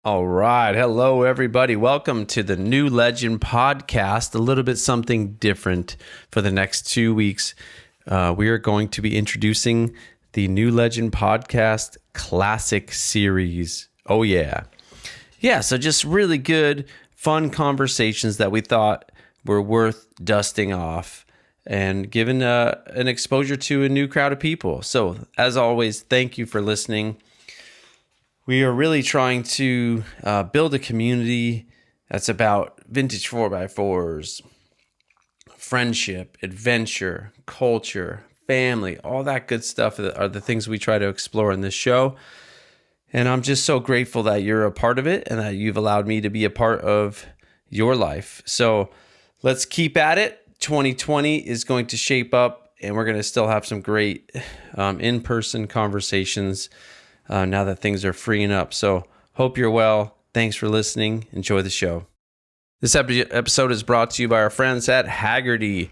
All right. Hello, everybody. Welcome to the New Legend podcast. A little bit something different for the next 2 weeks. We are going to be introducing the New Legend podcast classic series. Oh, yeah. Yeah, so just really good, fun conversations that we thought were worth dusting off and giving an exposure to a new crowd of people. So, as always, thank you for listening. We are really trying to build a community that's about vintage 4x4s, friendship, adventure, culture, family, all that good stuff are the things we try to explore in this show. And I'm just so grateful that you're a part of it and that you've allowed me to be a part of your life. So let's keep at it. 2020 is going to shape up, and we're going to still have some great in-person conversations now that things are freeing up. So hope you're well. Thanks for listening. Enjoy the show. This episode is brought to you by our friends at Haggerty.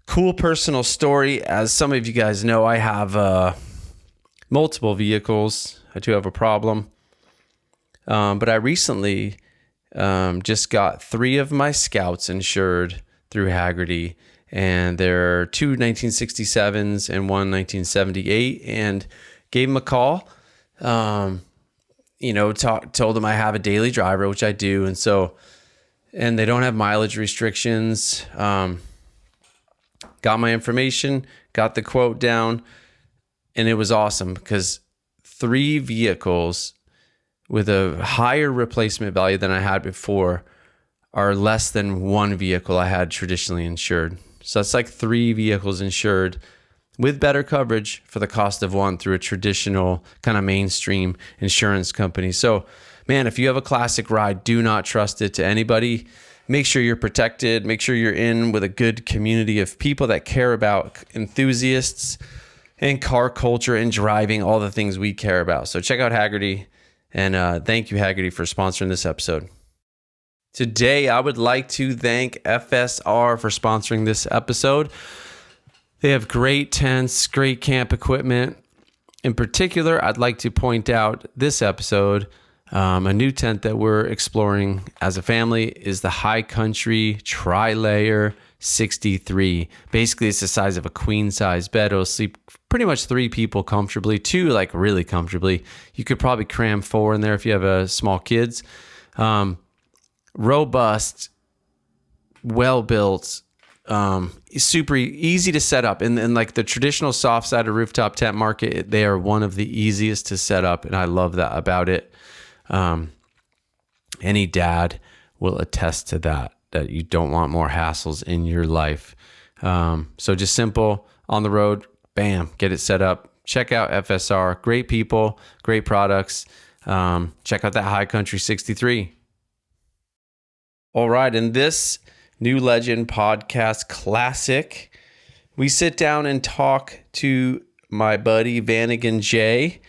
Cool personal story. As some of you guys know, I have multiple vehicles. I do have a problem. But I recently just got 3 of my Scouts insured through Haggerty. And there are 2 1967s and 1 1978. And gave them a call. Told them I have a daily driver, which I do. And they don't have mileage restrictions. Got my information, got the quote down, and it was awesome because 3 vehicles with a higher replacement value than I had before are less than 1 vehicle I had traditionally insured. So it's like 3 vehicles insured with better coverage for the cost of 1 through a traditional kind of mainstream insurance company. So, man, if you have a classic ride, do not trust it to anybody. Make sure you're protected. Make sure you're in with a good community of people that care about enthusiasts and car culture and driving, all the things we care about. So check out Haggerty, and thank you, Haggerty, for sponsoring this episode. Today, I would like to thank FSR for sponsoring this episode. They have great tents, great camp equipment. In particular, I'd like to point out this episode, a new tent that we're exploring as a family is the High Country Tri-Layer 63. Basically, it's the size of a queen-size bed. It'll sleep pretty much 3 people comfortably, 2 like really comfortably. You could probably cram 4 in there if you have small kids. Robust, well-built, super easy to set up. And like the traditional soft sided rooftop tent market, they are one of the easiest to set up, and I love that about it. Any dad will attest to that you don't want more hassles in your life. So just simple, on the road, bam, get it set up. Check out FSR, great people, great products. Check out that High Country 63. All right, in this New Legend podcast classic, we sit down and talk to my buddy Vanagon Jay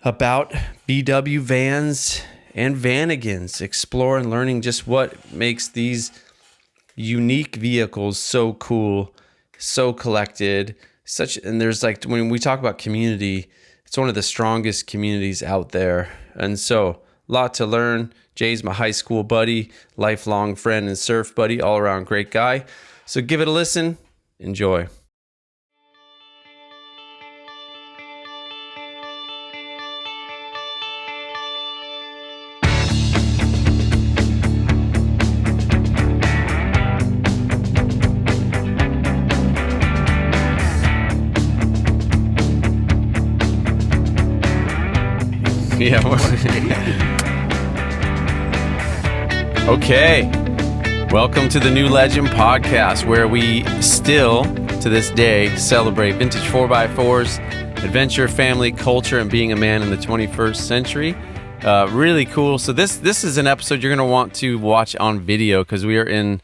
about VW vans and Vanagons, explore and learning just what makes these unique vehicles so cool, so collected, and there's like, when we talk about community, it's one of the strongest communities out there. And so a lot to learn. Jay's my high school buddy, lifelong friend and surf buddy, all around great guy. So give it a listen. Enjoy. Yeah. Okay. Welcome to the New Legend podcast, where we still, to this day, celebrate vintage 4x4s, adventure, family, culture, and being a man in the 21st century. Really cool. So this is an episode you're going to want to watch on video because we are in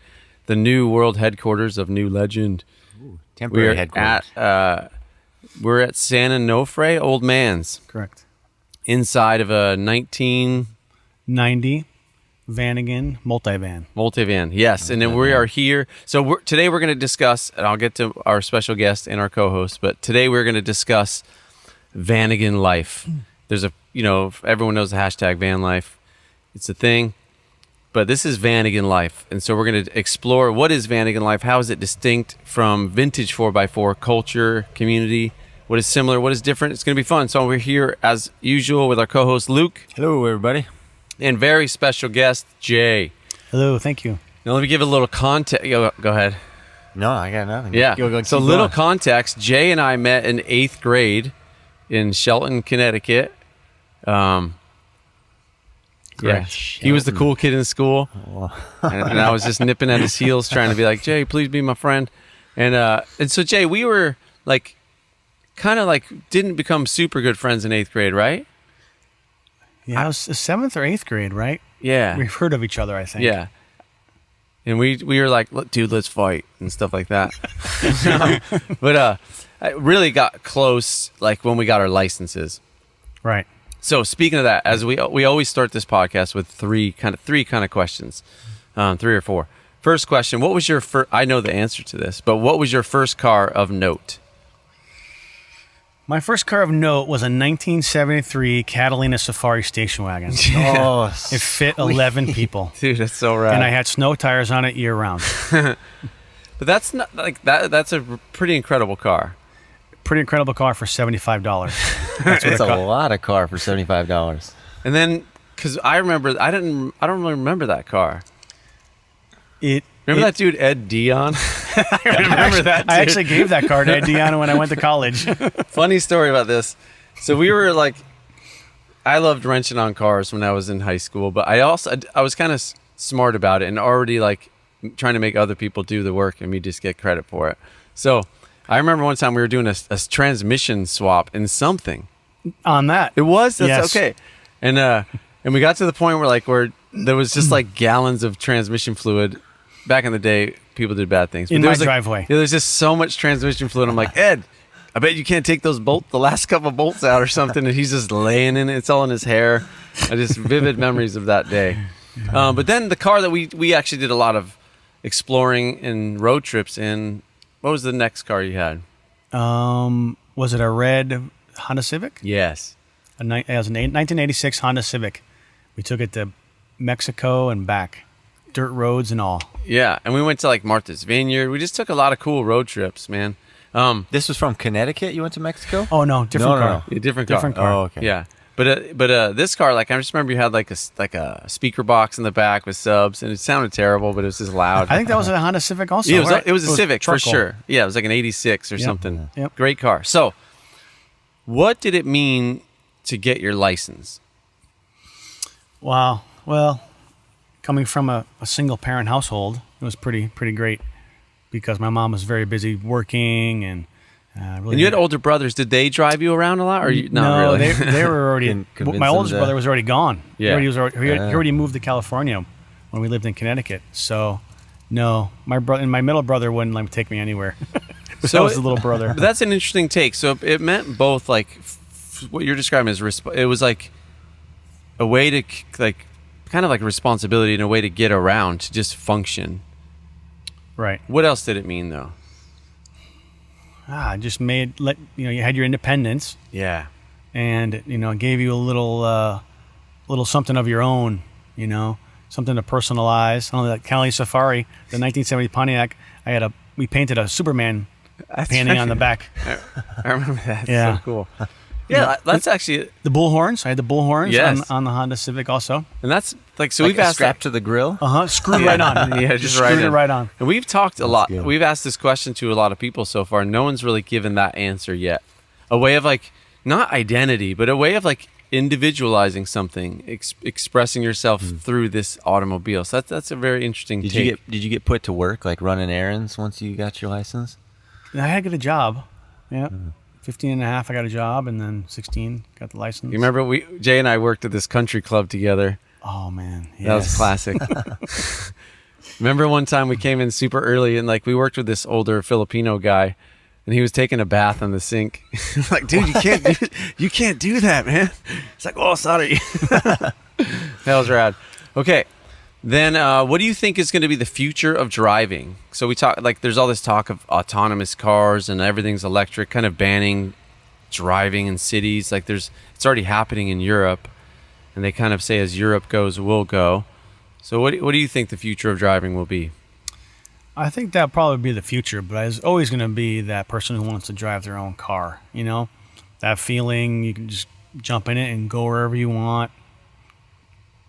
the new world headquarters of New Legend. Ooh, temporary headquarters. We're at San Onofre, Old Man's. Correct. Inside of a 1990 Vanagon multivan. Multivan, yes. And then we are here. So today we're going to discuss, and I'll get to our special guest and our co-host, but today we're going to discuss Vanagon life. There's everyone knows the hashtag van life. It's a thing. But this is Vanagon life. And so we're going to explore what is Vanagon life, how is it distinct from vintage 4x4 culture, community, what is similar, what is different. It's going to be fun. So we're here as usual with our co-host Luke. Hello, everybody. And very special guest, Jay. Hello, thank you. Now let me give a little context. Go ahead. No, I got nothing. Yeah. So little going. context. Jay and I met in 8th grade in Shelton, Connecticut. Yeah, he was the cool kid in school, and I was just nipping at his heels, trying to be like, Jay, please be my friend. And so Jay, we were like, kind of like, didn't become super good friends in 8th grade, right? Yeah, it was 7th or 8th grade, right? Yeah, We've heard of each other, I think. yeah. And we were like, look, dude, let's fight and stuff like that. But I really got close like when we got our licenses. Right. So speaking of that, as we always start this podcast with three kind of questions, 3 or 4. First question: what was your first? I know the answer to this, but what was your first car of note? My first car of note was a 1973 Catalina Safari station wagon. Oh, It fit 11 people, Dude, that's so rad. and I had snow tires on it year round. But that's not like that. That's a pretty incredible car. Pretty incredible car for $75. That's what it's a lot of car for $75. And then, because I remember, I don't really remember that car. Remember that dude Ed Dion? I remember that. I actually gave that car to Ed Dion when I went to college. Funny story about this. So we were like, I loved wrenching on cars when I was in high school, but I was kind of smart about it and already like trying to make other people do the work and me just get credit for it. So I remember one time we were doing a transmission swap in something. On that. It was? That's Yes. okay. And we got to the point where there was just like gallons of transmission fluid. Back in the day, people did bad things. But In there my was, like, driveway. Yeah, there's just so much transmission fluid. I'm like, Ed, I bet you can't take the last couple bolts out or something. And he's just laying in it. It's all in his hair. I just vivid memories of that day. But then the car that we actually did a lot of exploring and road trips in. What was the next car you had? Was it a red Honda Civic? Yes. It was an 1986 Honda Civic. We took it to Mexico and back. Dirt roads and all. Yeah, and we went to like Martha's Vineyard. We just took a lot of cool road trips, man. This was from Connecticut? You went to Mexico? Oh, no, different car. A different car. Different car. Oh, okay. Yeah, but this car, like I just remember you had like a speaker box in the back with subs, and it sounded terrible, but it was just loud. I think that was a Honda Civic also. Yeah, right? it was a Civic for charcoal. sure. Yeah, it was like an '86 or something. Yep. Great car. So, what did it mean to get your license? Wow. Well, coming from a single parent household, it was pretty great because my mom was very busy working and really. And you had older brothers. Did they drive you around a lot, or you, not no, really? they were already. convince My them oldest to- brother was already gone. Yeah. He already moved to California when we lived in Connecticut. So, no, my middle brother wouldn't let me take me anywhere. So I was the little brother. But that's an interesting take. So it meant both, like what you're describing as it was like a way to like kind of like responsibility and a way to get around, to just function. Right. What else did it mean though? It just you had your independence. Yeah. And it gave you a little something of your own, something to personalize. Only like Cali Safari, the 1970 Pontiac, we painted a Superman painting on the back. I remember that. Yeah. So cool. Yeah, that's actually, The bull horns. I had the bull horns Yes. on the Honda Civic also. and that's like, so Like we've a asked strap to the grill? Screwed right on. Yeah, just right screwed it in. right on. And we've talked a lot. good. We've asked this question to a lot of people so far. No one's really given that answer yet. A way of like, not identity, but a way of like individualizing something, expressing yourself through this automobile. So that's a very interesting take. Did you get put to work, like running errands once you got your license? I had to get a job. Yeah. 15 and a half, I got a job, and then 16, got the license. You remember Jay and I worked at this country club together. Oh, man. Yes. That was classic. Remember one time we came in super early and like we worked with this older Filipino guy and he was taking a bath in the sink. Like, dude, you can't do that, man. It's like, oh, sorry. That was rad. Okay. Then what do you think is going to be the future of driving? So we talk, like there's all this talk of autonomous cars and everything's electric, kind of banning driving in cities. Like it's already happening in Europe. and they kind of say as Europe goes, we'll go. So what do you think the future of driving will be? I think that'll probably be the future, but I was always going to be that person who wants to drive their own car. You know, that feeling you can just jump in it and go wherever you want,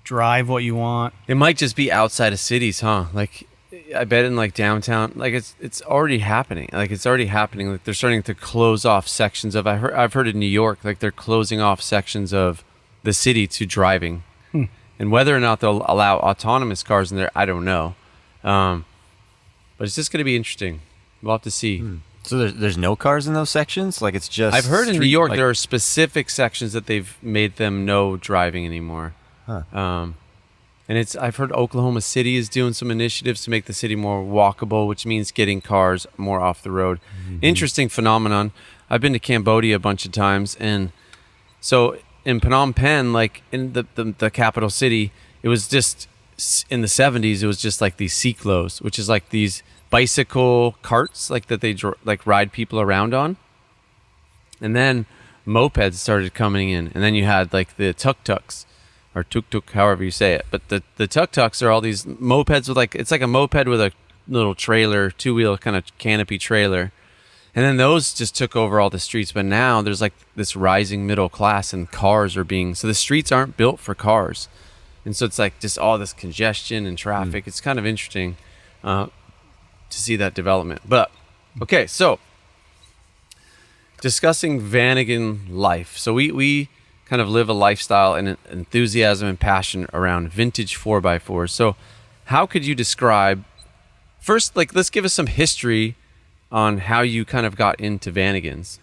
drive what you want. It might just be outside of cities, huh? Like, I bet in like downtown, like it's already happening. Like it's already happening. Like they're starting to close off sections of. I've heard in New York, like they're closing off sections of the city to driving, and whether or not they'll allow autonomous cars in there, I don't know. But it's just going to be interesting. We'll have to see. So there's no cars in those sections? Like it's just... I've heard in New street- York like- there are specific sections that they've made them no driving anymore. Huh. And I've heard Oklahoma City is doing some initiatives to make the city more walkable, which means getting cars more off the road. Interesting phenomenon. I've been to Cambodia a bunch of times, and so in Phnom Penh, like in the capital city, it was just in the 70s. It was just like these cyclos, which is like these bicycle carts, like that they like ride people around on. And then mopeds started coming in, and then you had like the tuk-tuks. Or tuk-tuk, however you say it. But the tuk-tuks are all these mopeds with like, it's like a moped with a little trailer, two-wheel kind of canopy trailer. And then those just took over all the streets. But now there's like this rising middle class, and cars are so the streets aren't built for cars. And so it's like just all this congestion and traffic. It's kind of interesting to see that development. But, okay, so discussing Vanagon life. So we kind of live a lifestyle and enthusiasm and passion around vintage 4x4s. So how could you describe, first, like, let's give us some history on how you kind of got into Vanagons.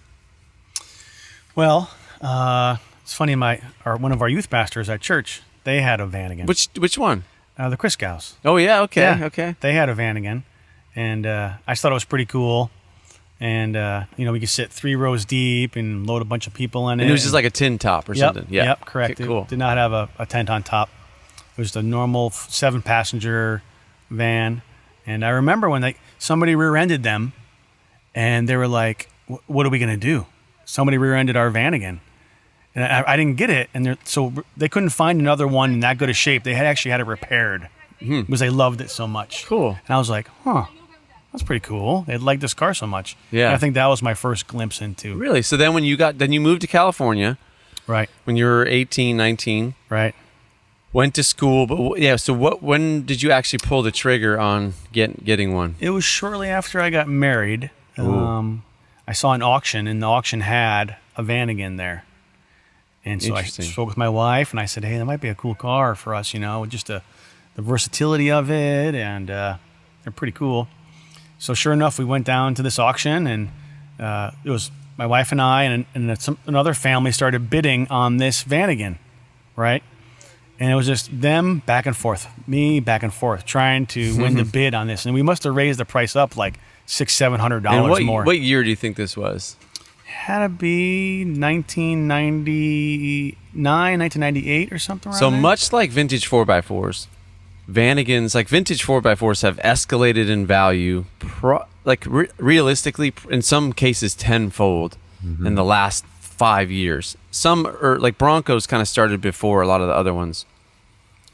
Well, it's funny. One of our youth pastors at church, they had a Vanagon. Which one? The Christgau's. Oh, yeah, okay, Yeah, okay. They had a Vanagon, and I just thought it was pretty cool. And we could sit 3 rows deep and load a bunch of people in it. And it was just like a tin top or something. Yeah. Yep, correct. Okay, cool. It did not have a tent on top. It was the normal 7-passenger van. And I remember when somebody rear-ended them, and they were like, "What are we going to do?" Somebody rear-ended our Vanagon. And I didn't get it. And so they couldn't find another one in that good a shape. They had actually had it repaired because they loved it so much. Cool. And I was like, that's pretty cool. They liked this car so much. Yeah. And I think that was my first glimpse into. Really? So then then you moved to California Right. when you were 18, 19, Right. went to school. But yeah, so when did you actually pull the trigger on getting one? It was shortly after I got married. I saw an auction, and the auction had a Vanagon there. And so I Interesting. spoke with my wife, and I said, hey, that might be a cool car for us, just the versatility of it, and they're pretty cool. So sure enough, we went down to this auction, and it was my wife and I, and another family started bidding on this Vanagon, right? And it was just them back and forth, me back and forth, trying to win the bid on this. And we must have raised the price up like $600-700 more. What year do you think this was? Had to be 1999, 1998 or something around So there. much like vintage 4x4s, Vanagons, like vintage 4x4s, have escalated in value, realistically, in some cases, tenfold in the last 5 years. Some are like Broncos kind of started before a lot of the other ones,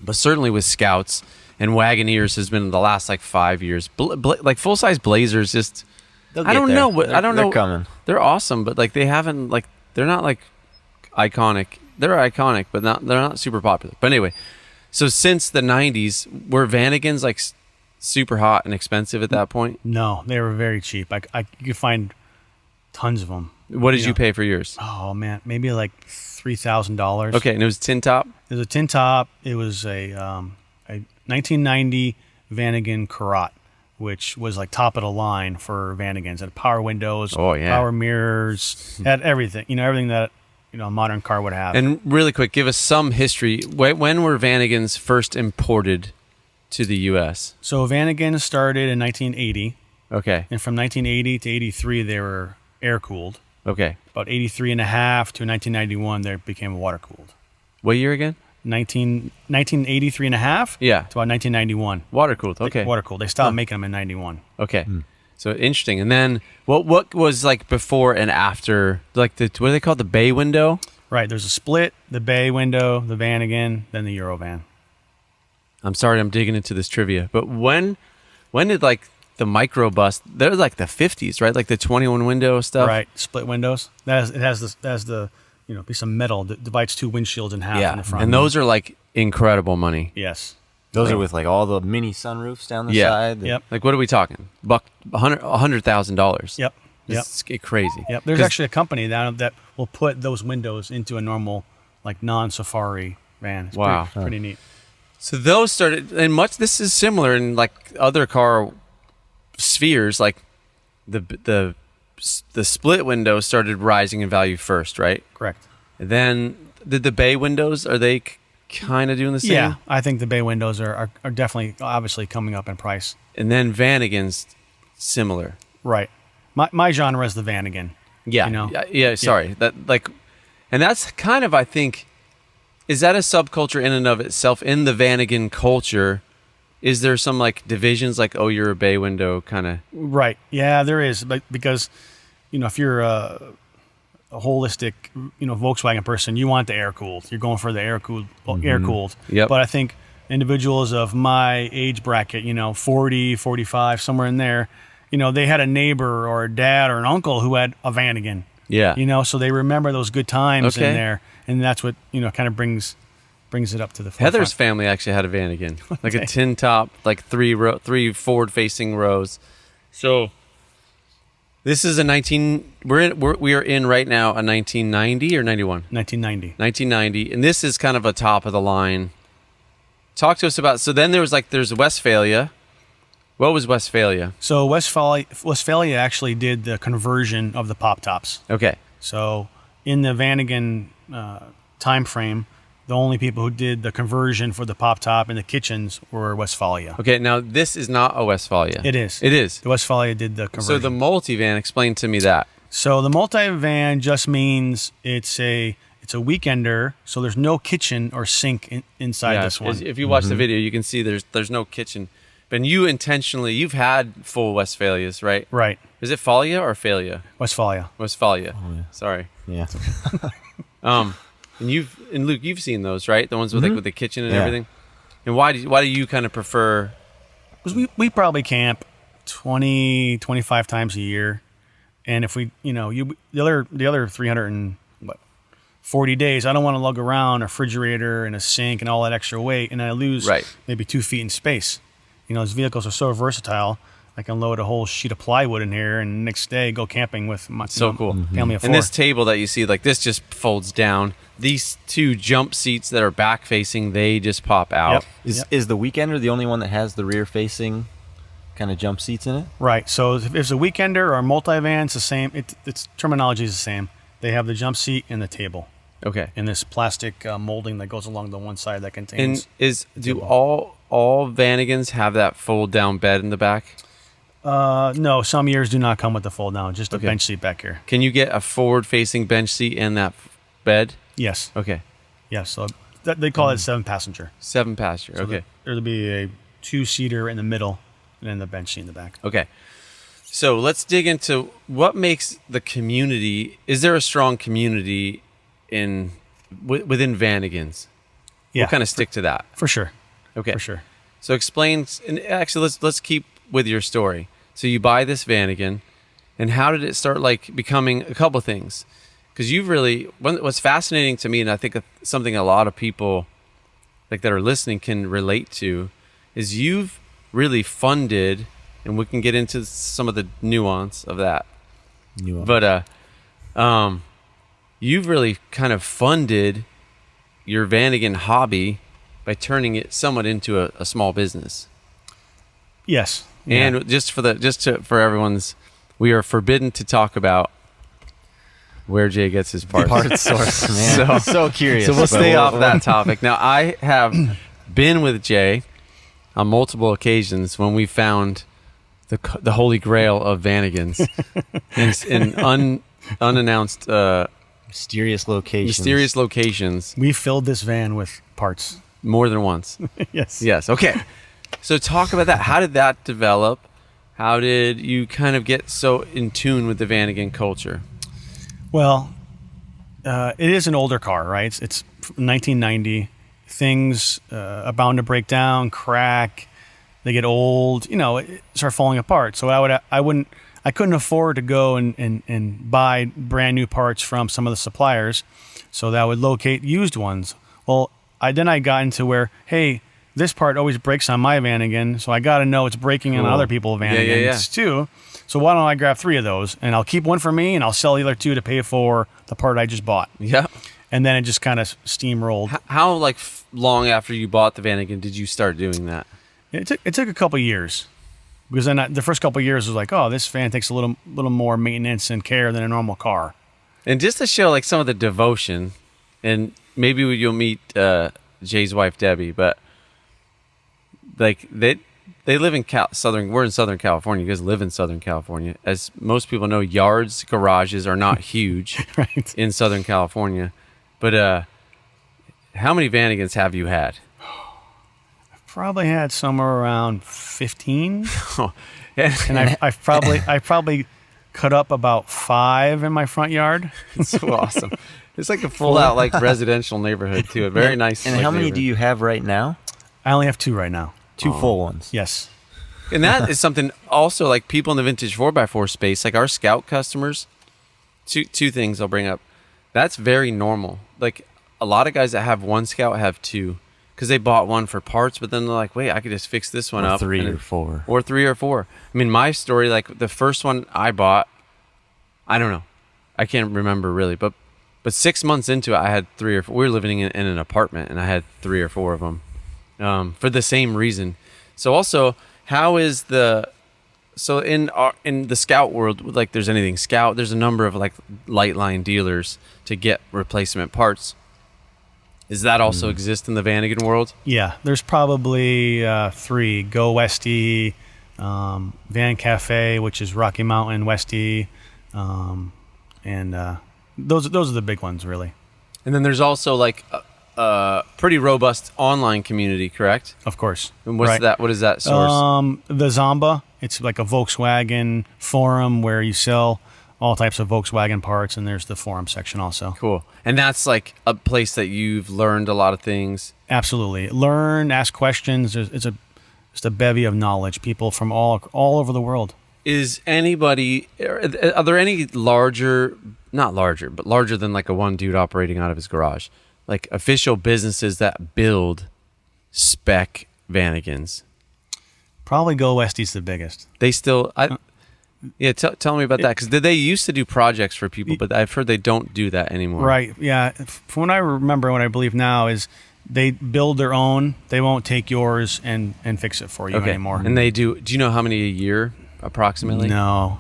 but certainly with Scouts and Wagoneers has been the last like 5 years. Like full size Blazers, just They'll I get don't there. know what I don't They're know. coming. They're awesome, but like they haven't like they're not like iconic. They're iconic, but they're not super popular. But anyway. So since the 90s, were Vanagons like super hot and expensive at that point? No, they were very cheap. You could find tons of them. What did you pay for yours? Oh man, maybe like $3,000. Okay, and it was tin top? It was a tin top. It was a 1990 Vanagon Karat, which was like top of the line for Vanagons. It had power windows, Oh, yeah. power mirrors, had everything. Everything that a modern car would have. And really quick, give us some history. When were Vanagons first imported to the U.S.? So Vanagon started in 1980, Okay, and from 1980 to 83 they were air cooled. okay. About 83 and a half to 1991 they became water cooled. What year again? 1983 and a half Yeah, to about 1991. water cooled. Okay, Water cooled. They stopped making them in 91. okay. So interesting. And then what was like before and after, like what do they call it, the bay window? Right. There's a split, the bay window, the Vanagon, then the Eurovan. I'm sorry, I'm digging into this trivia, but when did like the microbus? They're like the 50s, right? Like the 21 window stuff. Right. Split windows. It has the piece of metal that divides two windshields in half in the front. And those are like incredible money. Yes. Those are with like all the mini sunroofs down the Yeah. side. Yep. Like what are we talking? $100,000. Yep. Yep. It's crazy. Yep. There's 'Cause- actually a company that will put those windows into a normal, like non-safari van. It's Wow. pretty neat. So those started, and this is similar in like other car spheres. Like the split windows started rising in value first, right? Correct. And then did the bay windows, are they kind of doing the same? Yeah, I think the bay windows are definitely obviously coming up in price. And then Vanagon's similar. Right. My genre is the Vanagon. Yeah. You know? Yeah. Sorry. That like, and that's kind of, I think, is that a subculture in and of itself in the Vanagon culture? Is there some like divisions like, oh, you're a bay window kind of? Right. Yeah, there is. But because, if you're a holistic, Volkswagen person, you want the air cooled. You're going for the air cooled. Yep. But I think individuals of my age bracket, 40, 45, somewhere in there, they had a neighbor or a dad or an uncle who had a Vanagon. Yeah. So they remember those good times Okay. in there, and that's what kind of brings it up to the forefront. Heather's family actually had a Vanagon, like a tin top, like three forward-facing rows. So this is we are in right now a 1990 or 91? 1990. 1990, and this is kind of a top of the line. Talk to us about. So then there's Westphalia. What was Westphalia? So Westphalia actually did the conversion of the pop tops. Okay. So in the Vanagon time frame, the only people who did the conversion for the pop top and the kitchens were Westphalia. Okay. Now this is not a Westphalia. It is. It is. The Westphalia did the conversion. So the multivan. Explain to me that. So the multivan just means it's a weekender. So there's no kitchen or sink inside this one. If you watch the video, you can see there's no kitchen. And you've had full Westphalias, right? Right. Is it Phalia or Phalia? Westphalia. Westphalia. Oh, yeah. Sorry. Yeah. And Luke, you've seen those, right? The ones with with the kitchen and Yeah. everything. And why do you kind of prefer? Because we probably camp 20, 25 times a year. And if we, the other 340 days, I don't want to lug around a refrigerator and a sink and all that extra weight, and I lose maybe 2 feet in space. These vehicles are so versatile. I can load a whole sheet of plywood in here, and next day go camping with my Cool. family of four. And this table that you see, like this, just folds down. These two jump seats that are back facing, they just pop out. Yep. Is the Weekender the only one that has the rear facing kind of jump seats in it? Right. So if it's a weekender or a multivan, it's the same. Its terminology is the same. They have the jump seat and the table. Okay. And this plastic molding that goes along the one side that contains. And do all Vanagons have that fold down bed in the back? No, some years do not come with the fold down, just a bench seat back here. Can you get a forward facing bench seat in that bed? Yes. Okay. Yes. So they call it 7-passenger. 7 passenger. So Okay. There'll be a 2-seater in the middle and then the bench seat in the back. Okay. So let's dig into what makes the community. Is there a strong community within Vanagons? Yeah. We'll kind of stick to that. For sure. Okay. For sure. So explain, and actually let's keep with your story. So you buy this Vanagon, and how did it start like becoming a couple things? Because what's fascinating to me, and I think something a lot of people like that are listening can relate to, is you've really funded, and we can get into some of the nuance of that. But you've really kind of funded your Vanagon hobby by turning it somewhat into a small business. Yes. And for everyone's, we are forbidden to talk about where Jay gets his parts. Part source, man. So curious. So we'll stay off that topic. Now, I have been with Jay on multiple occasions when we found the holy grail of Vanagons in unannounced, mysterious locations. mysterious locations We filled this van with parts. more than once. Yes. Yes. Okay. So talk about that. How did that develop? How did you kind of get so in tune with the Vanagon culture? Well, it is an older car, right? It's 1990. Things are bound to break down, crack. They get old, start falling apart. So I couldn't afford to go and buy brand new parts from some of the suppliers. So that I would locate used ones. Well, I got into where, hey, this part always breaks on my Vanagon, so I got to know it's breaking on other people's Vanagons too. So why don't I grab 3 of those, and I'll keep one for me, and I'll sell the other 2 to pay for the part I just bought. Yeah. And then it just kind of steamrolled. How long after you bought the Vanagon did you start doing that? It took a couple years, because then the first couple of years was like, oh, this van takes a little more maintenance and care than a normal car. And just to show some of the devotion, and maybe you'll meet Jay's wife Debbie, but they live in we're in Southern California. You guys live in Southern California. As most people know, yards, garages are not huge right. in Southern California. But how many Vanagons have you had? I've probably had somewhere around 15. And I've probably cut up about 5 in my front yard. It's so awesome. It's like a full out residential neighborhood too. A very nice. And how many do you have right now? I only have 2 right now. 2 full ones. Yes. And that is something also people in the vintage 4x4 space, our Scout customers. Two things I'll bring up. That's very normal. A lot of guys that have one Scout have 2 because they bought one for parts, but then they're like, wait, I could just fix this one up. 3 or 4. Or 3 or 4. I mean, my story, the first one I bought, I don't know. I can't remember really, but 6 months into it, I had 3 or 4. We were living in an apartment, and I had 3 or 4 of them for the same reason. So also, how is in the Scout world, there's anything Scout, there's a number of light line dealers to get replacement parts. Does that also exist in the Vanagon world? Yeah, there's probably 3. Go Westy, Van Cafe, which is Rocky Mountain Westy, and those are the big ones, really. And then there's also a pretty robust online community, correct? Of course. And what's that? What is that source? The Zamba. It's like a Volkswagen forum where you sell all types of Volkswagen parts, and there's the forum section also. Cool. And that's a place that you've learned a lot of things. Absolutely. Learn, ask questions. It's just a bevy of knowledge. People from all over the world. Are there any larger than a one dude operating out of his garage, official businesses that build spec Vanagons? Probably Go Westy's the biggest. They still, tell me about that, because they used to do projects for people, but I've heard they don't do that anymore. Right. Yeah. From what I remember, what I believe now is they build their own. They won't take yours and fix it for you anymore. And they do. Do you know how many a year approximately? No.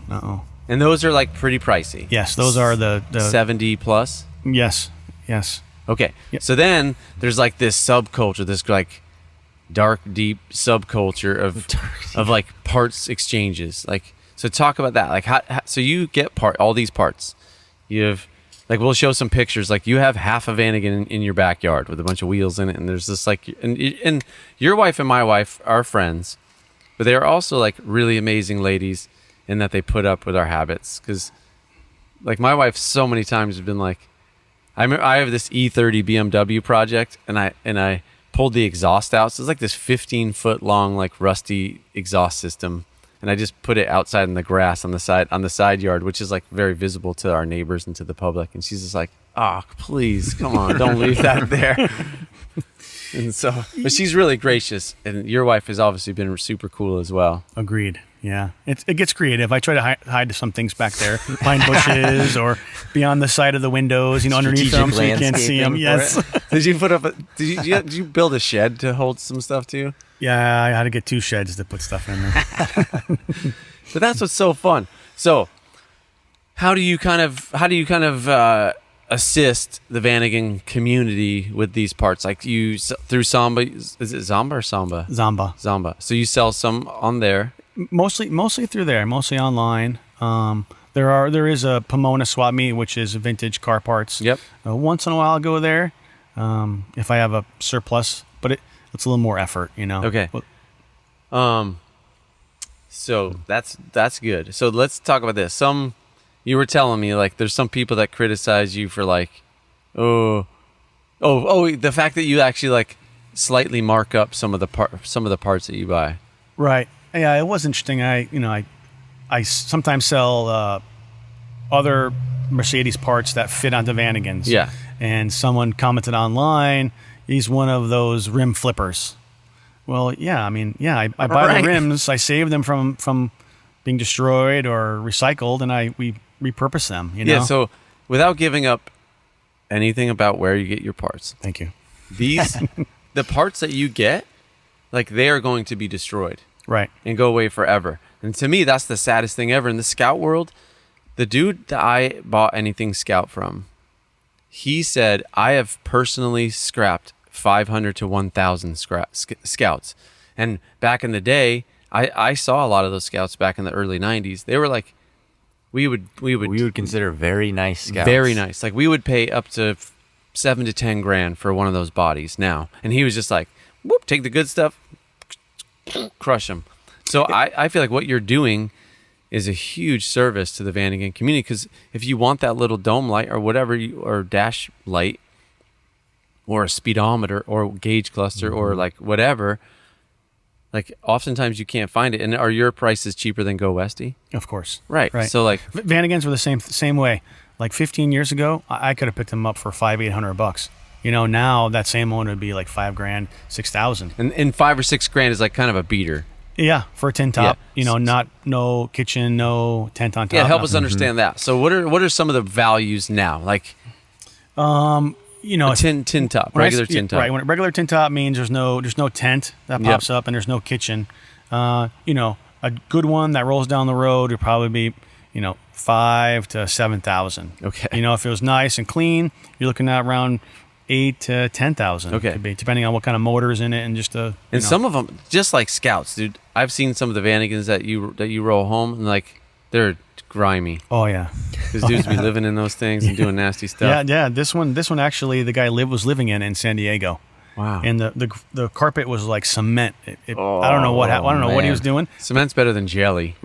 And those are pretty pricey. Yes, those are the 70 plus. Yes. Okay. Yep. So then there's this subculture, this dark, deep subculture of parts exchanges. So talk about that. How so you get all these parts. You have we'll show some pictures. You have half a Vanagon in your backyard with a bunch of wheels in it, and there's this and your wife and my wife are friends, but they are also really amazing ladies in that they put up with our habits. Because my wife so many times has been I have this E30 BMW project, and I pulled the exhaust out. So it's this 15-foot long rusty exhaust system, and I just put it outside in the grass on the side yard, which is very visible to our neighbors and to the public. And she's just oh, please, come on, don't leave that there. And so, but she's really gracious, and your wife has obviously been super cool as well. Agreed. Yeah, it gets creative. I try to hide some things back there, behind bushes or beyond the side of the windows, underneath them, so you can't see them. Yes. Did you put up? Did you build a shed to hold some stuff too? Yeah, I had to get 2 sheds to put stuff in there. But that's what's so fun. So, how do you kind of assist the Vanagon community with these parts? You through Samba? Is it Zamba or Samba? Zamba. So you sell some on there. Mostly through there, mostly online. There is a Pomona swap meet, which is vintage car parts. Yep. Once in a while, I'll go there if I have a surplus, but it's a little more effort, Okay. So that's good. So let's talk about this. You were telling me there's some people that criticize you for The fact that you actually like slightly mark up some of the parts that you buy. Right. Yeah, it was interesting. I sometimes sell other Mercedes parts that fit onto Vanagons. Yeah. And someone commented online, he's one of those rim flippers. Well, yeah, I buy Right. the rims, I save them from being destroyed or recycled, and we repurpose them, Yeah, so without giving up anything about where you get your parts, Thank you. the parts that you get, like they are going to be destroyed Right. and go away forever. And to me, that's the saddest thing ever. In the Scout world, the dude that I bought anything Scout from, he said, I have personally scrapped 500 to 1,000 Scouts. And back in the day, I saw a lot of those Scouts back in the early 90s. They were like, we would consider very nice Scouts. very nice. Like we would pay up to 7 to 10 grand for one of those bodies now. And he was just like, whoop, take the good stuff, crush them. So I feel like what you're doing is a huge service to the Vanagon community, because if you want that little dome light or whatever, or dash light or a speedometer or gauge cluster or like whatever, like oftentimes you can't find it. And are your prices cheaper than Go Westy? Of course. Right. So like Vanagons were the same way. Like 15 years ago, I could have picked them up for $500-800. Now that same one would be like $5,000, $6,000. and 5 or 6 grand is like kind of a beater. Yeah, for a tin top. Yeah. No kitchen, no tent on top. Yeah, help us understand that. So what are some of the values now? Like a tin top, regular tin top. Right, when a regular tin top means there's no tent that pops up and there's no kitchen. A good one that rolls down the road would probably be, $5,000 to $7,000. Okay. If it was nice and clean, you're looking at around $8,000 to $10,000. Okay. Could be, depending on what kind of motor's in it and just some of them, just like Scouts, dude. I've seen some of the Vanagons that you roll home and like they're grimy. Oh yeah. Because dudes be living in those things and doing nasty stuff. Yeah. This one actually the guy was living in San Diego. Wow. And the carpet was like cement. I don't know what he was doing. Cement's better than jelly.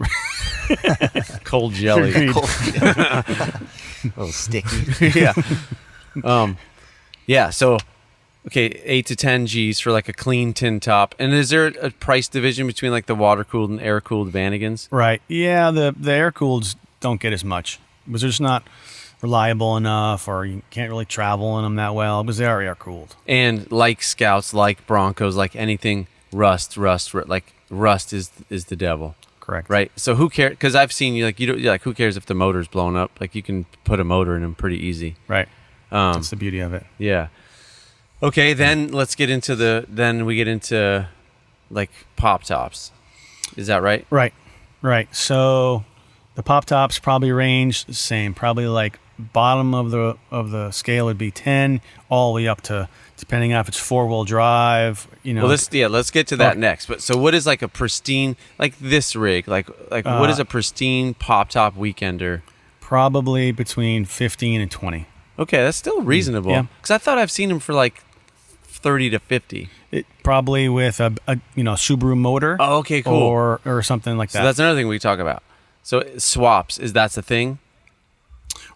Cold jelly. Agreed. A little sticky. Yeah. Yeah. So, okay, 8 to 10 G's for like a clean tin top. And is there a price division between like the water cooled and air cooled Vanagons? Right. Yeah. The air cooleds don't get as much because they're just not reliable enough, or you can't really travel in them that well because they are air cooled. And like Scouts, like Broncos, like anything, rust is the devil. Correct. Right. So who cares? Because I've seen who cares if the motor's blown up? Like you can put a motor in them pretty easy. Right. That's the beauty of it. Yeah. Okay. Then let's get into like pop tops. Is that right? Right. So the pop tops probably range the same. Probably like bottom of the scale would be 10, all the way up to, depending on if it's 4-wheel drive. Well, let's get to that next. But so what is like a pristine, like this rig? Like what is a pristine pop top weekender? Probably between 15 and 20. Okay, that's still reasonable. Yeah. Because I thought I've seen them for like 30 to 50. Probably with a Subaru motor. Oh, okay, cool. Or something like that. So that's another thing we talk about. So swaps, that's a thing?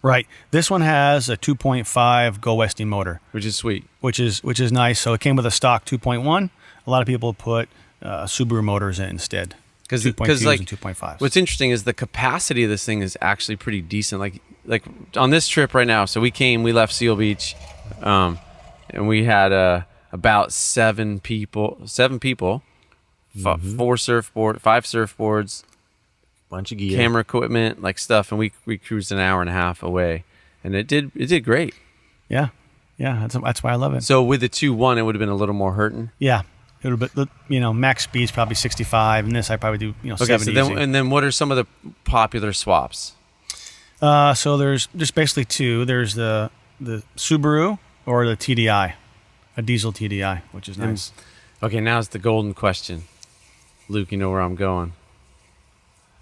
Right. This one has a 2.5 Go Westy motor, Which is sweet. which is nice. So it came with a stock 2.1. A lot of people put Subaru motors in instead. Because 2.2s like and 2.5s. what's interesting is the capacity of this thing is actually pretty decent. Like on this trip right now, so we left Seal Beach, and we had about 7 people, 5 surfboards, Bunch of gear. camera equipment, like stuff, and we cruised an hour and a half away, and it did great. Yeah. That's why I love it. So with the 2.1, it would have been a little more hurting. Yeah. It would have been, max speed's probably 65, and this I probably do, Okay, 70. so then what are some of the popular swaps? So there's just basically 2. There's the Subaru or the TDI, a diesel TDI, which is nice. Okay, now it's the golden question. Luke, you know where I'm going.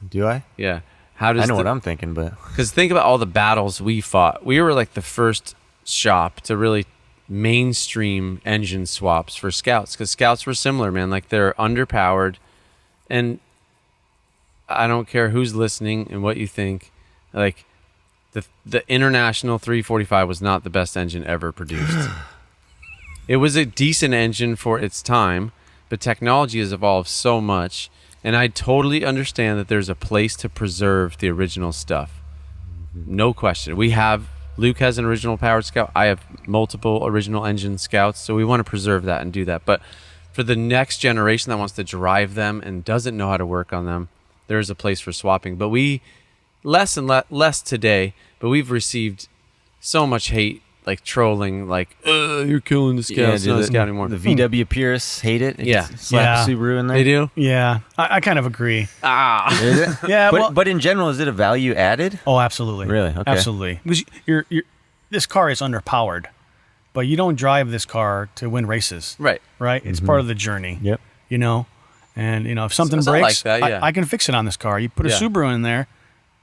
Do I? Yeah. I know what I'm thinking, but Because think about all the battles we fought. We were like the first shop to really mainstream engine swaps for Scouts, because Scouts were similar, man. Like they're underpowered, and I don't care who's listening and what you think. Like the International 345 was not the best engine ever produced. It was a decent engine for its time, but technology has evolved so much, and I totally understand that there's a place to preserve the original stuff. No question. Luke has an original powered Scout. I have multiple original engine Scouts, so we want to preserve that and do that. But for the next generation that wants to drive them and doesn't know how to work on them, there is a place for swapping. But we less and less today, but we've received so much hate, like trolling, like you're killing the Scout. It's not a Scout anymore. The VW purists hate it. Yeah. Slap a Subaru in there. They do. Yeah, I kind of agree. Is it? Yeah, but in general, is it a value added? Oh, absolutely. Really? Okay. Absolutely. Because this car is underpowered, but you don't drive this car to win races. Right. Right? It's part of the journey. Yep. You know? And, if something It's not breaks, like that, yeah. I can fix it on this car. You put a Yeah. Subaru in there,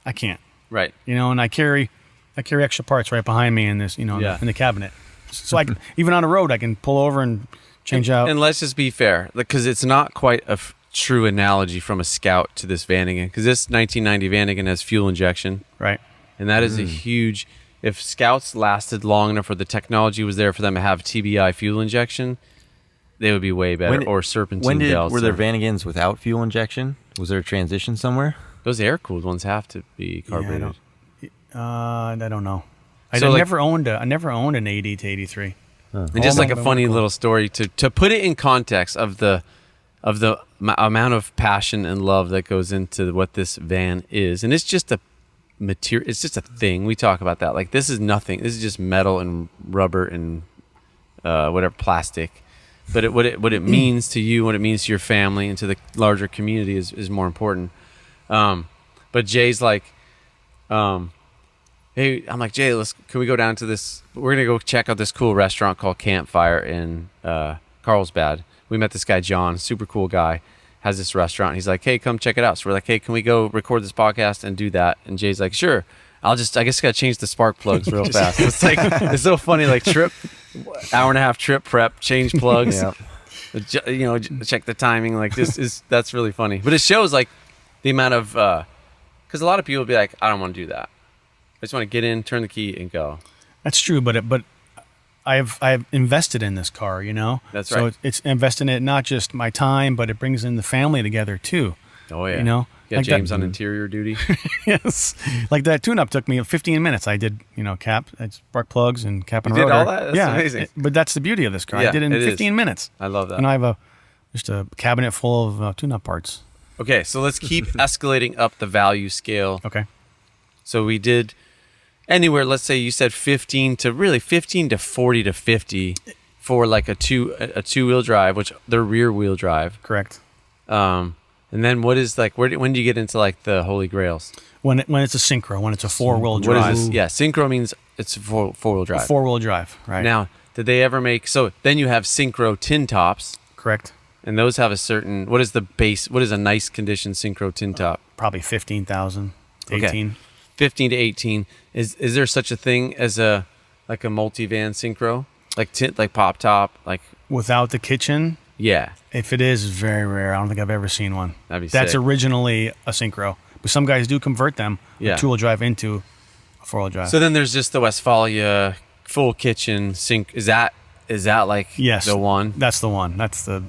I can't. Right. And I carry extra parts right behind me in this, Yeah. in the cabinet. So I can, even on the road, I can pull over and change out. And let's just be fair, because it's not quite a true analogy from a Scout to this Vanagon, because this 1990 Vanagon has fuel injection, Right. and that is a huge. If Scouts lasted long enough, or the technology was there for them to have TBI fuel injection, they would be way better. Or serpentine belts. Were there Vanagons without fuel injection? Was there a transition somewhere? Those air cooled ones have to be carbureted. I don't know. I So, like- never owned an 80 to 83. And just like a funny little story to put it in context of the amount of passion and love that goes into what this van is, and it's just a material. It's just a thing. We talk about that. Like, this is nothing. This is just metal and rubber and whatever, plastic. But what it means to you, what it means to your family, and to the larger community is more important. But Jay's like, hey, I'm like, Jay, can we go down to this? We're gonna go check out this cool restaurant called Campfire in Carlsbad. We met this guy John, super cool guy, has this restaurant. He's like, hey, come check it out. So we're like, hey, can we go record this podcast and do that? And Jay's like, sure. I guess gotta change the spark plugs real fast. It's like, it's so funny. Like, hour and a half trip prep, change plugs. Yeah. Check the timing. Like, that's really funny. But it shows like the amount of because a lot of people will be like, I don't want to do that. I just want to get in, turn the key, and go. That's true, but I've invested in this car, That's so right. it's investing in it, not just my time, but it brings in the family together too. Oh yeah. Yeah, Like James on interior duty. Yes, like that tune-up took me 15 minutes. I did, spark plugs and cap and You did rotor. all that? That's amazing. But that's the beauty of this car. Yeah, I did it in it is. 15 minutes. I love that. And I have just a cabinet full of tune-up parts. Okay, so let's keep escalating up the value scale. Okay. So we did anywhere, let's say you said 15 to 40 to 50 for like a two-wheel drive, which they're rear-wheel drive. Correct. And then what is like, when do you get into like the holy grails? When it's a synchro, when it's a four-wheel What drive. is this? Yeah, synchro means it's a four-wheel drive. Four-wheel drive, right. Now, did they ever make, so then you have synchro tin tops, Correct. and those have a certain, what is a nice condition synchro tin top? Probably 15,000, 18. Okay. 15 to 18. Is there such a thing as a multi-van synchro? Like pop top? Like, Without the kitchen, yeah. if it is, very rare. I don't think I've ever seen one. That'd be That's sick. originally a synchro. But some guys do convert them Yeah. two-wheel drive into a four-wheel drive. So then there's just the Westfalia full kitchen sync. Is that like Yes. the one? That's the one. That's the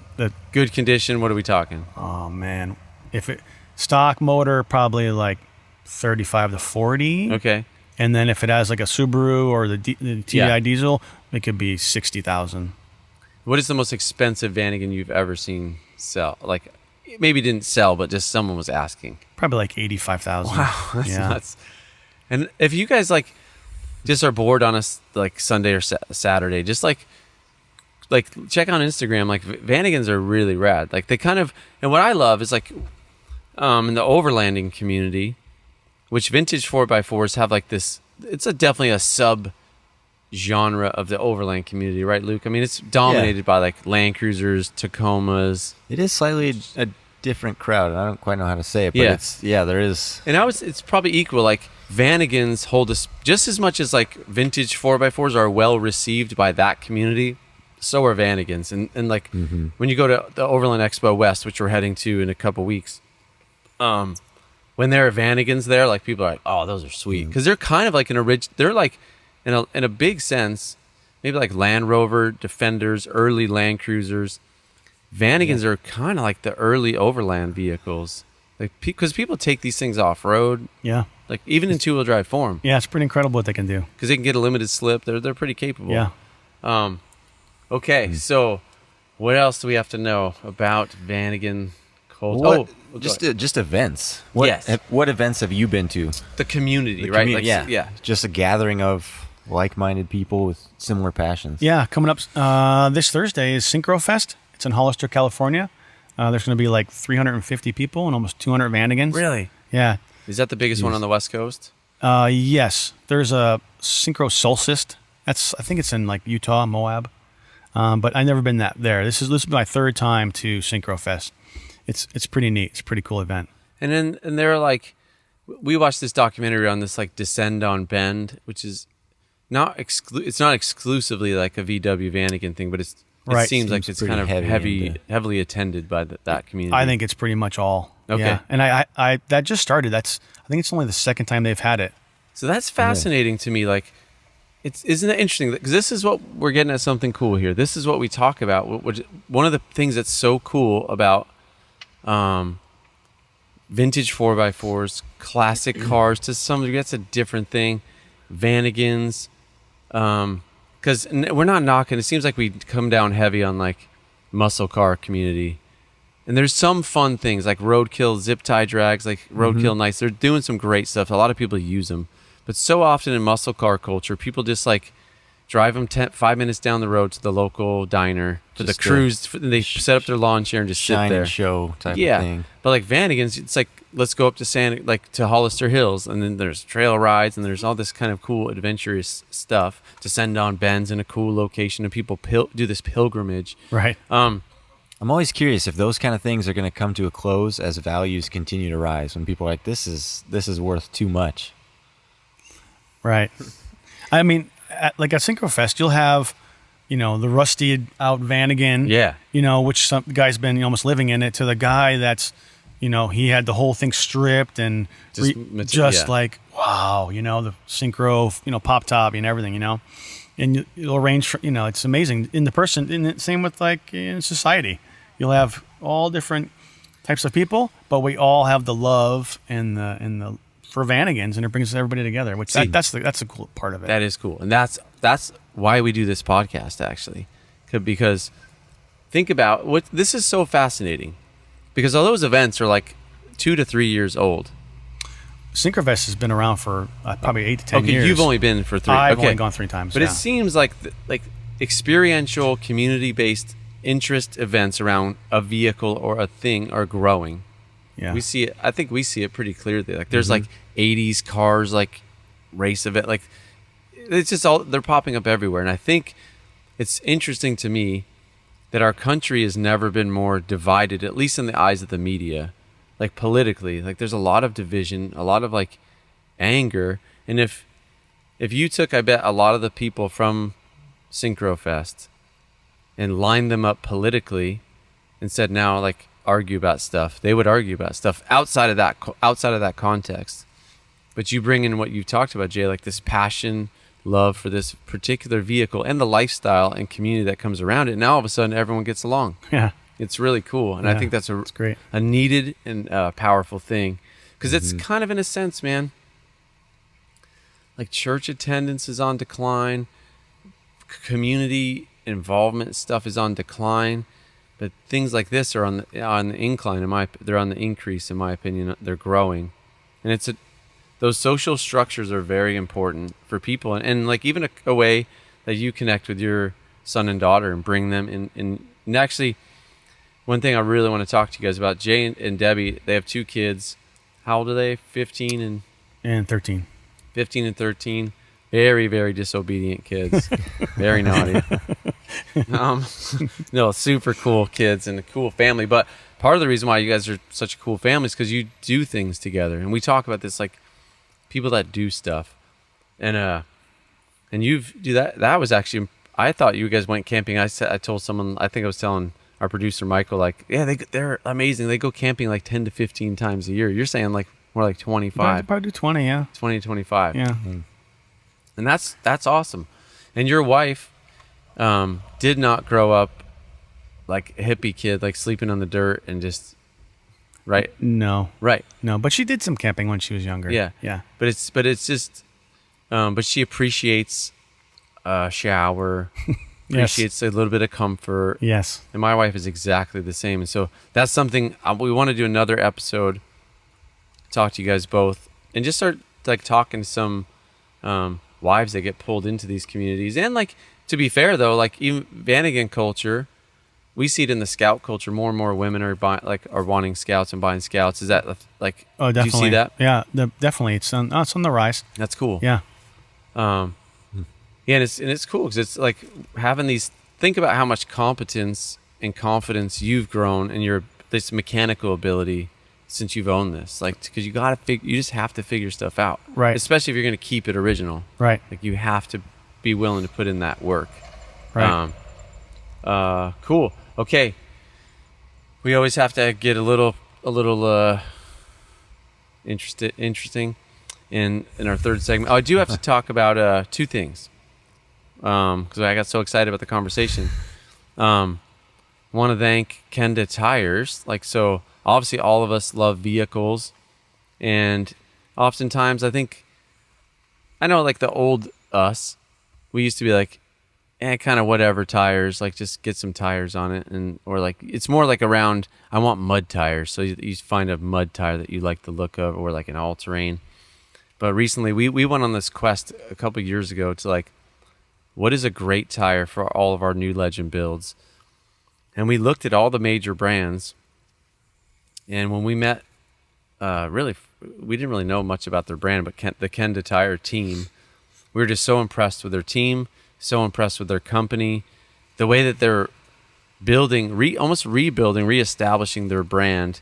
Good condition? What are we talking? oh man. If it stock motor, probably like 35 to 40. Okay. And then if it has like a Subaru or the TDI Yeah. diesel, it could be 60,000. What is the most expensive Vanagon you've ever seen sell? Like, maybe didn't sell, but just someone was asking. Probably like 85,000. Wow, that's Yeah. nuts. And if you guys like just are bored on a like Sunday or Saturday, just like check on Instagram. Like, Vanagons are really rad. Like, they kind of, and what I love is like in the overlanding community, which vintage 4x4s have like this. It's definitely a sub genre of the overland community, right, Luke? I mean, it's dominated by like Land Cruisers, Tacomas. It is slightly a different crowd. I don't quite know how to say it, but there is. And it's probably equal. Like, Vanagons hold us just as much as like vintage 4x4s are well received by that community. So are Vanagons. And like when you go to the Overland Expo West, which we're heading to in a couple weeks, one when there are Vanagons there, like people are like, oh, those are sweet, because they're kind of like they're like in a big sense, maybe like Land Rover Defenders, early Land Cruisers. Vanagons are kind of like the early overland vehicles, like because people take these things off road, Yeah. like even in 2-wheel drive form, Yeah, it's pretty incredible what they can do. because they can get a limited slip. They're pretty capable. Yeah. Okay, so what else do we have to know about Vanagon culture? What, Oh, just events. What, Yes. What events have you been to? the community, The right? commu- Like, yeah. Just a gathering of like-minded people with similar passions. Yeah, coming up this Thursday is Synchro Fest. It's in Hollister, California. There's going to be like 350 people and almost 200 Vanagons. Really? Yeah. Is that the biggest one on the West Coast? Yes. There's a Synchro Solstice. I think it's in like Utah, Moab. But I've never been there. This is my third time to Synchro Fest. It's pretty neat. It's a pretty cool event. And they're like, we watched this documentary on this like Descend on Bend, which is it's not exclusively like a VW Vanagon thing, but it Right. seems like Seems it's kind of pretty heavily attended by that community. I think it's pretty much all. Okay. Yeah. And I that just started. I think it's only the second time they've had it. So that's fascinating to me. Like, isn't it interesting? Because this is what we're getting at, something cool here. This is what we talk about. One of the things that's so cool about vintage 4x4s, classic cars, to some degree, that's a different thing. Vanagons, because we're not knocking. It seems like we come down heavy on like muscle car community. And there's some fun things like roadkill zip tie drags, like roadkill nights. They're doing some great stuff. A lot of people use them. But so often in muscle car culture, people just like drive them 5 minutes down the road to the local diner, to the Just a cruise. They set up their lawn chair and just sit Shine there. and show type Yeah. of thing. But like Vanagons, it's like, let's go up to Hollister Hills, and then there's trail rides, and there's all this kind of cool adventurous stuff. Descend on bends in a cool location, and people do this pilgrimage. Right. I'm always curious if those kind of things are going to come to a close as values continue to rise. When people are like, this is worth too much. Right. I mean, at Synchro Fest, you'll have, the rusted out Vanagon. Yeah. Which some guy's been almost living in it, to the guy that's, he had the whole thing stripped and yeah. like, wow, the Synchro, pop top and everything, and it'll range from, it's amazing in the person. And same with like in society, you'll have all different types of people, but we all have the love and the for Vanagons, and it brings everybody together, which that's the cool part of it. That is cool, and that's why we do this podcast, actually, because think about what this is so fascinating, because all those events are like 2 to 3 years old. Synchrovest has been around for probably 8 to 10 Okay, years. you've only been for 3. I've okay. only gone 3 times. But yeah. it seems like experiential, community-based interest events around a vehicle or a thing are growing. Yeah. We see it. I think we see it pretty clearly. Like there's like 80s cars, like race event, like it's just all, they're popping up everywhere. And I think it's interesting to me that our country has never been more divided, at least in the eyes of the media, like politically. Like there's a lot of division, a lot of like anger. And if you took, I bet, a lot of the people from Synchro Fest and lined them up politically and said, now like argue about stuff, they would argue about stuff outside of that context. But you bring in what you talked about, Jay, like this passion, love for this particular vehicle and the lifestyle and community that comes around it. Now all of a sudden everyone gets along. Yeah. It's really cool. And I think that's great. A needed and powerful thing, because it's kind of, in a sense, man, like church attendance is on decline, community involvement stuff is on decline, but things like this are on the incline. They're on the increase, in my opinion. They're growing, and those social structures are very important for people, and like even a way that you connect with your son and daughter and bring them in. And actually, one thing I really want to talk to you guys about, Jay and Debbie, they have 2 kids. How old are they? 15 And 13. 15 and 13. Very, very disobedient kids. Very naughty. No, super cool kids and a cool family. But part of the reason why you guys are such a cool family is because you do things together. And we talk about this, like people that do stuff. And you do that. That was actually, I thought you guys went camping. I told someone, I think I was telling our producer Michael, like, yeah, they're amazing. They go camping like 10 to 15 times a year. You're saying like More like 25. Probably do 20, yeah. 20 to 25. Yeah. And that's awesome. And your wife did not grow up like a hippie kid, like sleeping on the dirt and just, right? No. Right. No, but she did some camping when she was younger. Yeah. Yeah. But it's just, but she appreciates a shower, appreciates a little bit of comfort. Yes. And my wife is exactly the same. And so that's something we want to do another episode, talk to you guys both, and just start like talking to some wives that get pulled into these communities. And like, to be fair though, like even Vanagon culture, we see it in the scout culture. More and more women are are wanting scouts and buying scouts. Is that like? Oh, definitely. Do you see that? Yeah, definitely. It's on the rise. That's cool. Yeah. Yeah, and it's cool because it's like having these. Think about how much competence and confidence you've grown in this mechanical ability since you've owned this. Like, because you just have to figure stuff out. Right. Especially if you're going to keep it original. Right. Like you have to be willing to put in that work. Right. Cool. Okay. We always have to get a little interesting in our third segment. Oh, I do have to talk about two things. Because I got so excited about the conversation. Want to thank Kenda Tires. Like, so obviously all of us love vehicles, and oftentimes I know like the old us, we used to be like, kind of whatever tires, like just get some tires on it, or like it's more like around I want mud tires. So you find a mud tire that you like the look of, or like an all-terrain. But recently we went on this quest a couple years ago to like, what is a great tire for all of our new Legend builds? And we looked at all the major brands. And when we met, we didn't really know much about their brand, but the Kenda Tire team, we were just so impressed with their team, so impressed with their company, the way that they're building, almost rebuilding, reestablishing their brand,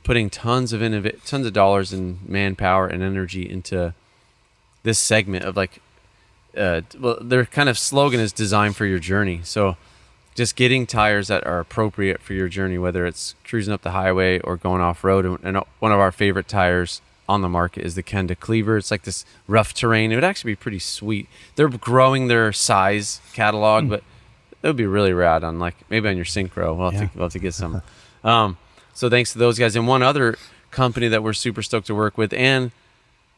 putting tons of dollars and manpower and energy into this segment of like, well, their kind of slogan is "Designed for your journey." So, just getting tires that are appropriate for your journey, whether it's cruising up the highway or going off road. And one of our favorite tires on the market is the Kenda Cleaver. It's like this rough terrain. It would actually be pretty sweet. They're growing their size catalog, but it would be really rad on like maybe on your Synchro. We'll have to get some. So thanks to those guys, and one other company that we're super stoked to work with, and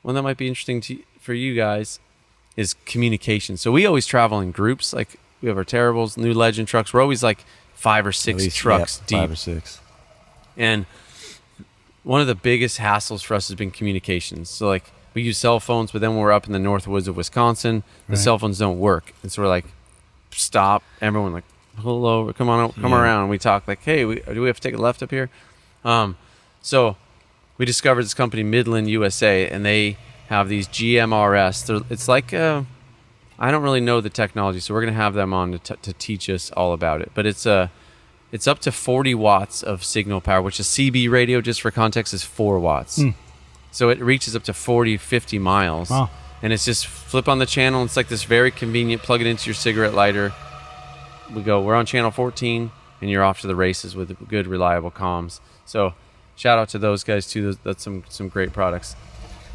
one that might be interesting for you guys, is communication. So we always travel in groups. Like we have our Terribles, New Legend trucks. We're always like 5 or 6 trucks deep. 5 or 6. And one of the biggest hassles for us has been communications. So like we use cell phones, but then when we're up in the north woods of Wisconsin, the cell phones don't work. And so we're like, stop. Everyone like, pull over, come around. And we talk like, hey, do we have to take a left up here? So we discovered this company, Midland USA, and they have these GMRS. It's like I don't really know the technology, so we're gonna have them on to teach us all about it. But it's up to 40 watts of signal power, which a CB radio, just for context, is 4 watts. So it reaches up to 40, 50 miles. Wow. And it's just flip on the channel. It's like this very convenient, plug it into your cigarette lighter. We're on channel 14, and you're off to the races with good, reliable comms. So shout out to those guys too. That's some great products.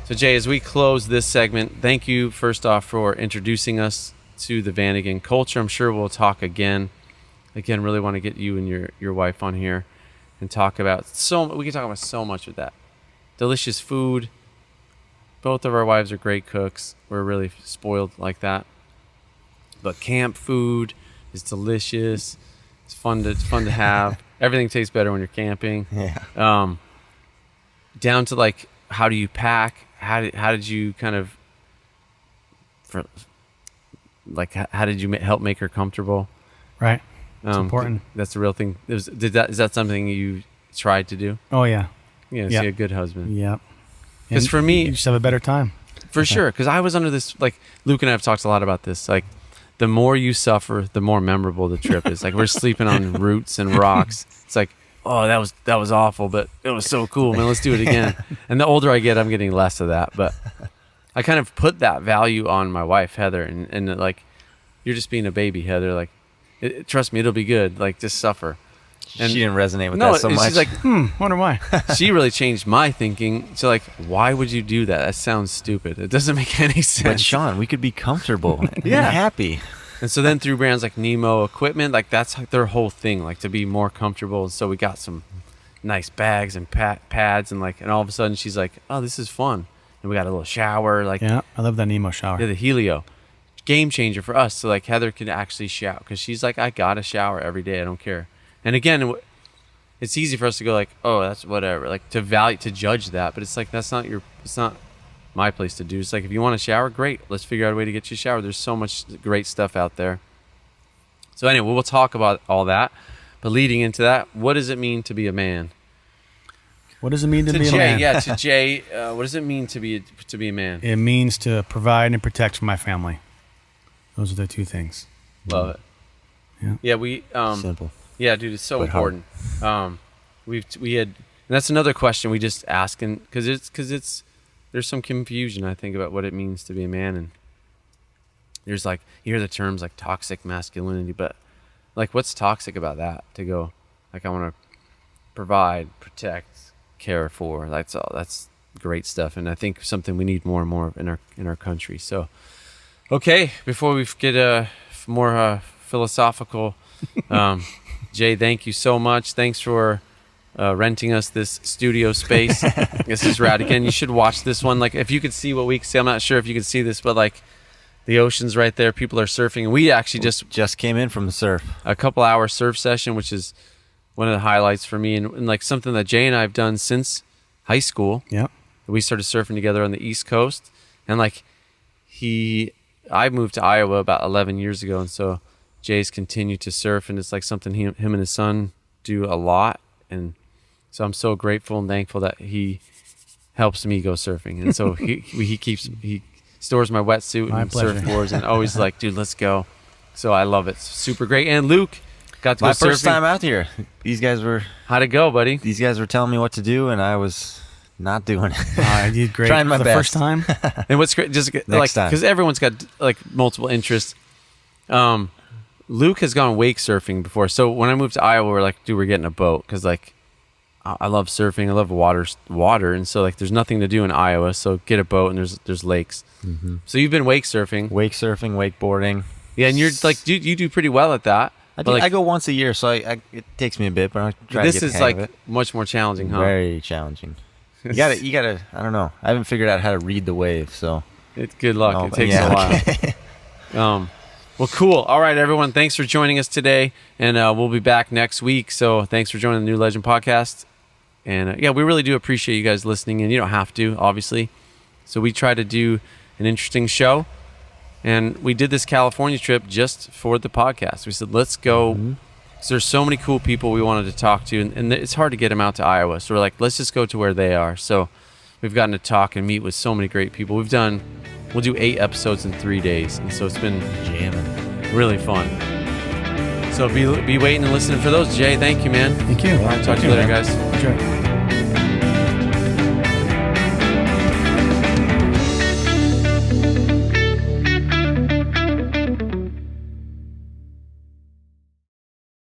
So Jay, as we close this segment, thank you first off for introducing us to the Vanagon culture. I'm sure we'll talk again. Again, really want to get you and your wife on here and talk about we can talk about so much with that. Delicious food. Both of our wives are great cooks. We're really spoiled like that. But camp food is delicious. It's fun to have. Everything tastes better when you're camping. Yeah. Down to like, how do you pack? How did you kind of how did you help make her comfortable? Right. It's important. That's the real thing. Is that something you tried to do? Oh yeah. Yeah. Yep. See a good husband. Yep. Because for me, you just have a better time. for sure. Because I was under this, like Luke and I have talked a lot about this. Like, the more you suffer, the more memorable the trip is. Like, we're sleeping on roots and rocks. It's like, oh, that was awful, but it was so cool, man. Let's do it again. And the older I get, I'm getting less of that. But I kind of put that value on my wife, Heather, and like, you're just being a baby, Heather. Like, trust me, it'll be good. Like, just suffer. And she didn't resonate with that so and much. she's like, Wonder why. she really changed my thinking. So like, why would you do that? That sounds stupid. It doesn't make any sense. but Sean, we could be comfortable and Yeah. happy. And so then through brands like Nemo equipment, like that's like their whole thing, like to be more comfortable. And so we got some nice bags and pads, and like, and all of a sudden she's like, oh, this is fun. And we got a little shower, like Yeah, I love that Nemo shower. the Helio, game changer for us. So like Heather can actually shower because she's like, I gotta shower every day. I don't care. And again, it's easy for us to go like, oh, that's whatever, like to judge that, but it's like it's not my place to do. It's like if you want to shower, great. Let's figure out a way to get you a shower. There's so much great stuff out there. So anyway, we'll talk about all that. But leading into that, what does it mean to be a man? What does it mean to To be a Jay, man? yeah, to Jay, what does it mean to be a man? It means to provide and protect for my family. Those are the two things. Love it. Yeah. Yeah, we Simple. yeah, dude, it's so But hard. important. We had, and that's another question we just asking because it's there's some confusion I think about what it means to be a man, and there's like you hear the terms like toxic masculinity, but like what's toxic about that? To go like I want to provide, protect, care for. That's great stuff, and I think something we need more and more in our country. So, okay, before we get more philosophical, Jay, thank you so much. Thanks for renting us this studio space. This is rad. Again, you should watch this one. Like if you could see what we can see, I'm not sure if you can see this, but like the ocean's right there. People are surfing, and we actually Just came in from the surf. a couple hour surf session, which is one of the highlights for me, and like something that Jay and I have done since high school. Yep. We started surfing together on the East Coast, and like I moved to Iowa about 11 years ago, and so Jay's continued to surf, and it's like something him and his son do a lot, and so I'm so grateful and thankful that he helps me go surfing, and so he stores my wetsuit My and pleasure. surfboards, and always like, dude, let's go. So I love it. Super great. And Luke got to My go surfing. first time out here. These guys were Buddy? telling me what to do, and I was not doing it. I did great Trying my for the best. first time. And what's great, just like time. because everyone's got like multiple interests. Luke has gone wake surfing before, so when I moved to Iowa, we're like, dude, we're getting a boat because like I love surfing, I love water, and so like there's nothing to do in Iowa, so get a boat and there's lakes. Mm-hmm. So you've been wake surfing, Wake surfing, wakeboarding. yeah, and you're like, dude, you do pretty well at that. I, But, like, I go once a year, so it takes me a bit, but I try this to get is the hang like of it. much more challenging, huh? Very challenging. You gotta. I don't know. I haven't figured out how to read the wave, so. Good luck. Oh, It takes yeah, a while. okay. Well, cool. All right, everyone. Thanks for joining us today, and we'll be back next week. So thanks for joining the New Legend podcast. And yeah, we really do appreciate you guys listening, and you don't have to, obviously. So we try to do an interesting show, and we did this California trip just for the podcast. We said, let's go. Mm-hmm. So there's so many cool people we wanted to talk to, and it's hard to get them out to Iowa. So we're like, let's just go to where they are. So we've gotten to talk and meet with so many great people. We'll do 8 episodes in 3 days, and so it's been Jamming. really fun. So be waiting and listening for those. Jay, thank you, man. Thank you. All right, talk to you later, guys. Sure.